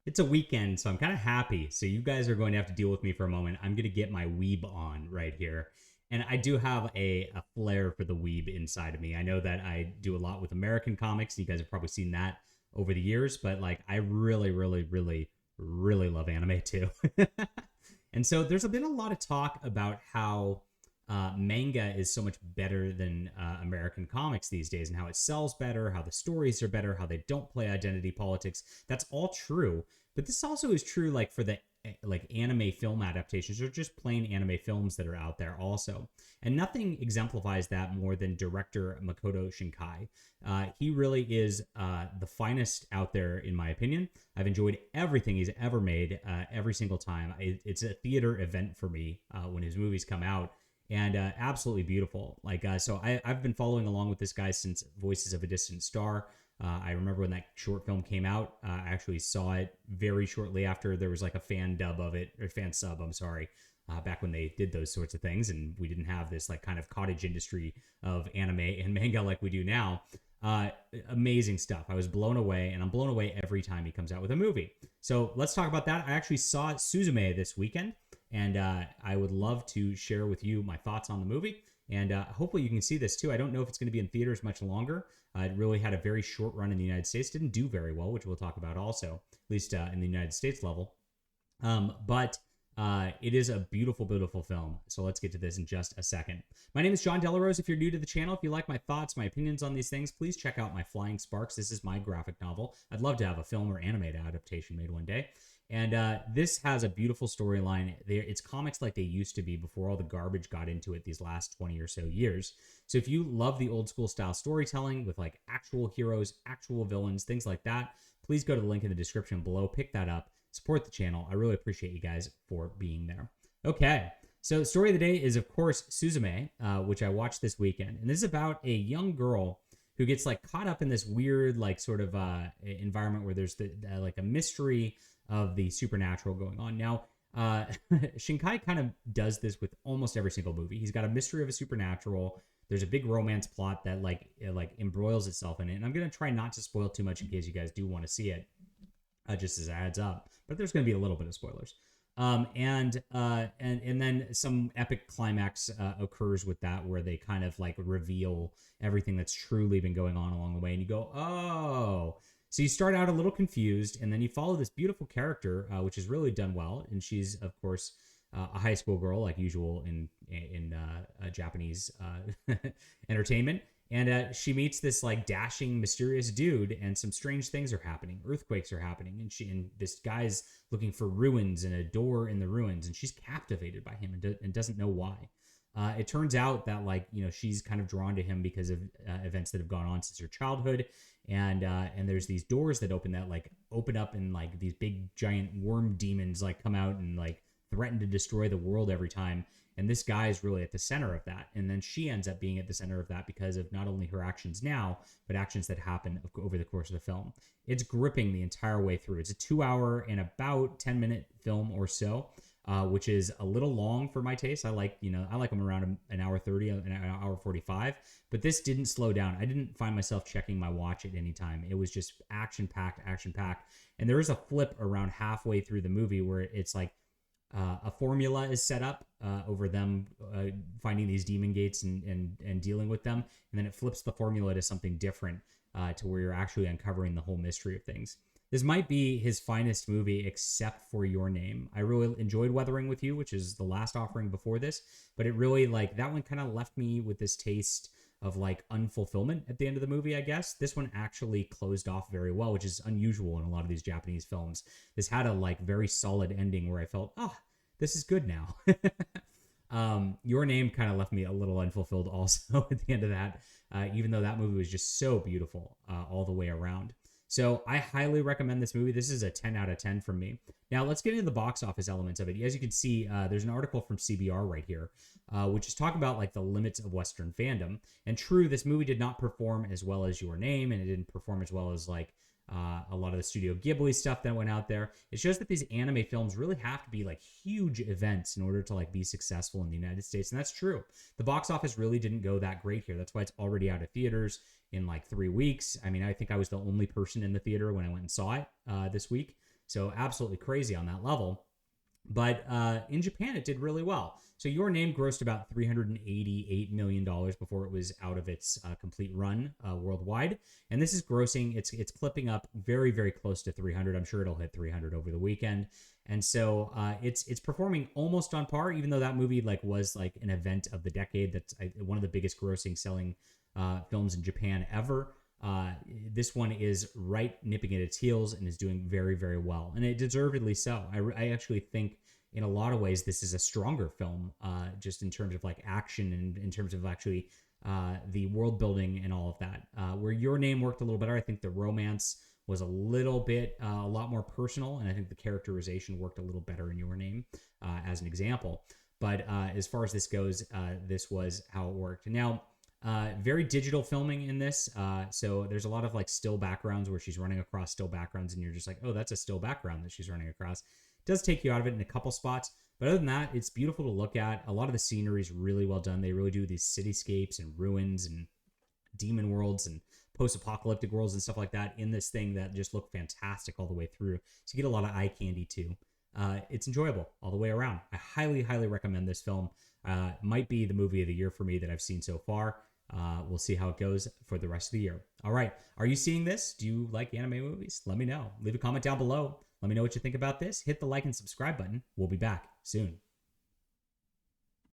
It's a weekend, so I'm kind of happy. So you guys are going to have to deal with me for a moment. I'm going to get my weeb on right here. And I do have a flair for the weeb inside of me. I know that I do a lot with American comics. You guys have probably seen that over the years, but like I really, really, really, really love anime too. And so there's been a lot of talk about how manga is so much better than American comics these days, and how it sells better, how the stories are better, how they don't play identity politics. That's all true, but this also is true like for the like anime film adaptations or just plain anime films that are out there also. And nothing exemplifies that more than director Makoto Shinkai. He really is the finest out there, in my opinion. I've enjoyed everything he's ever made, every single time. It's a theater event for me when his movies come out, and absolutely beautiful. Like so, I've been following along with this guy since Voices of a Distant Star. I remember when that short film came out. I actually saw it very shortly after there was like a fan dub of it, or fan sub, I'm sorry, back when they did those sorts of things. And we didn't have this like kind of cottage industry of anime and manga like we do now. Amazing stuff. I was blown away, and I'm blown away every time he comes out with a movie. So let's talk about that. I actually saw Suzume this weekend, and I would love to share with you my thoughts on the movie. And hopefully you can see this too. I don't know if it's going to be in theaters much longer. It really had a very short run in the United States. Didn't do very well, which we'll talk about also, at least in the United States level. But it is a beautiful, beautiful film. So let's get to this in just a second. My name is John Delarose. If you're new to the channel, if you like my thoughts, my opinions on these things, please check out my Flying Sparks. This is my graphic novel. I'd love to have a film or animated adaptation made one day. And this has a beautiful storyline. It's comics like they used to be before all the garbage got into it these last 20 or so years. So if you love the old school style storytelling with like actual heroes, actual villains, things like that, please go to the link in the description below, pick that up, support the channel. I really appreciate you guys for being there. Okay, so the story of the day is, of course, Suzume, which I watched this weekend. And this is about a young girl who gets like caught up in this weird like sort of environment where there's like a mystery of the supernatural going on. Now, Shinkai kind of does this with almost every single movie. He's got a mystery of a supernatural. There's a big romance plot that like embroils itself in it. And I'm going to try not to spoil too much in case you guys do want to see it, just as a heads up. But there's going to be a little bit of spoilers. And then some epic climax occurs with that, where they kind of like reveal everything that's truly been going on along the way. And you go, oh. So you start out a little confused, and then you follow this beautiful character, which is really done well. And she's, of course, a high school girl, like usual in Japanese entertainment. And she meets this like dashing, mysterious dude, and some strange things are happening. Earthquakes are happening, and this guy's looking for ruins and a door in the ruins, and she's captivated by him and doesn't know why. It turns out that like she's kind of drawn to him because of events that have gone on since her childhood, and there's these doors that open up, and like these big giant worm demons like come out and like threaten to destroy the world every time. And this guy is really at the center of that. And then she ends up being at the center of that because of not only her actions now, but actions that happen over the course of the film. It's gripping the entire way through. It's a 2-hour and about 10-minute film or so, which is a little long for my taste. I like them around an hour 30, an hour 45. But this didn't slow down. I didn't find myself checking my watch at any time. It was just action-packed. And there is a flip around halfway through the movie where it's like, a formula is set up over them finding these demon gates and dealing with them. And then it flips the formula to something different to where you're actually uncovering the whole mystery of things. This might be his finest movie except for Your Name. I really enjoyed Weathering with You, which is the last offering before this. But it really, like, that one kind of left me with this taste of like unfulfillment at the end of the movie, I guess. This one actually closed off very well, which is unusual in a lot of these Japanese films. This had a like very solid ending where I felt, this is good now. Your Name kind of left me a little unfulfilled also at the end of that, even though that movie was just so beautiful all the way around. So I highly recommend this movie. This is a 10 out of 10 from me. Now let's get into the box office elements of it. As you can see, there's an article from CBR right here, which is talking about like the limits of Western fandom. And true, this movie did not perform as well as Your Name, and it didn't perform as well as like a lot of the Studio Ghibli stuff that went out there. It shows that these anime films really have to be like huge events in order to like be successful in the United States. And that's true. The box office really didn't go that great here. That's why it's already out of theaters in like 3 weeks. I mean, I think I was the only person in the theater when I went and saw it this week. So absolutely crazy on that level. But in Japan, it did really well. So Your Name grossed about $388 million before it was out of its complete run worldwide. And this is grossing, it's clipping up very, very close to 300. I'm sure it'll hit 300 over the weekend. And so it's performing almost on par, even though that movie was an event of the decade. That's one of the biggest grossing selling films in Japan ever. This one is right nipping at its heels and is doing very, very well, and it deservedly so. I actually think in a lot of ways this is a stronger film, just in terms of action and in terms of actually the world building and all of that. Where Your Name worked a little better, I think the romance was a little bit a lot more personal, and I think the characterization worked a little better in Your Name, as an example. But as far as this goes, this was how it worked. Now, very digital filming in this. So there's a lot of still backgrounds where she's running across still backgrounds and you're just like, oh, that's a still background that she's running across. It does take you out of it in a couple spots. But other than that, it's beautiful to look at. A lot of the scenery is really well done. They really do these cityscapes and ruins and demon worlds and post-apocalyptic worlds and stuff like that in this thing that just look fantastic all the way through. So you get a lot of eye candy too. It's enjoyable all the way around. I highly, highly recommend this film. Might be the movie of the year for me that I've seen so far. We'll see how it goes for the rest of the year. All right. Are you seeing this? Do you like anime movies? Let me know. Leave a comment down below. Let me know what you think about this. Hit the like and subscribe button. We'll be back soon.